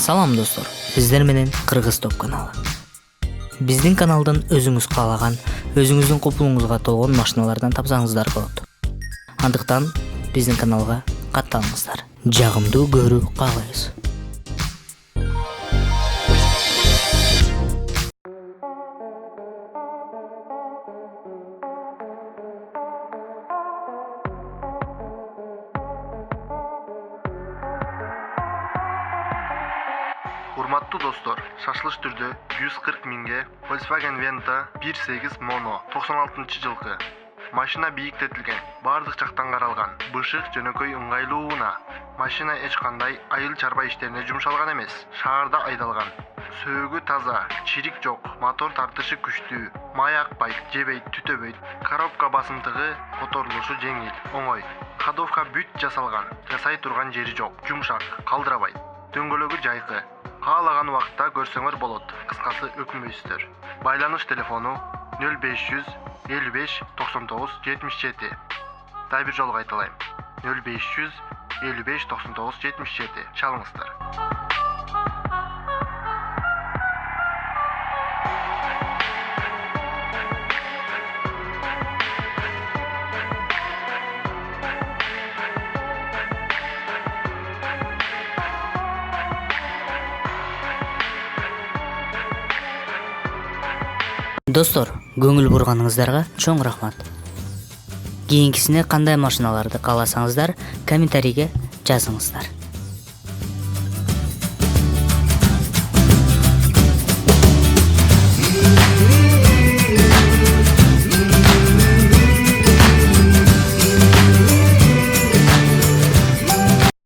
Салам достор, сиздер менен Кыргыз топ каналы. Биздин каналдан өзүңүз каалаган, өзүңүздүн купулуңузга толгон машиналардан тапсаңыздар болот. Андыктан биздин каналга катталыңыздар. Жагымдуу көрүү каалайбыз. Урматтуу достор, шашылыш түрдө 140 миңге Volkswagen Venta 1.8 Mono 96-жылкы машина бийиктетилген, бардык жактан каралган, бышык жөнөкөй ыңгайлууна. Машина эч кандай айыл чарба иштерине жумшалган эмес, шаарда айдалган. Сөөгү таза, чирик жок, мотор тартышы күчтүү, май акпайт, жебейт, түтөбөйт, коробка басымдыгы которулушу жеңил, оңой. Ходовка бүт жасалган, жасай турган жери жок, жумшак, калдырабайт. Дөңгөлөгү жайкы. Каалаган убакытта көрсөңөр болот. Кыскасы өкүнбөйсүздөр. Байланыш телефону 0500 55 99 77. Дай бир жолу кайталайм. 0500 55 99 77. Чалыңыздар. Достор, көңүл бурганыңыздарга чоң рахмат. Кийинкисине кандай машиналарды кааласаңыздар, комментарийге жазыңыздар.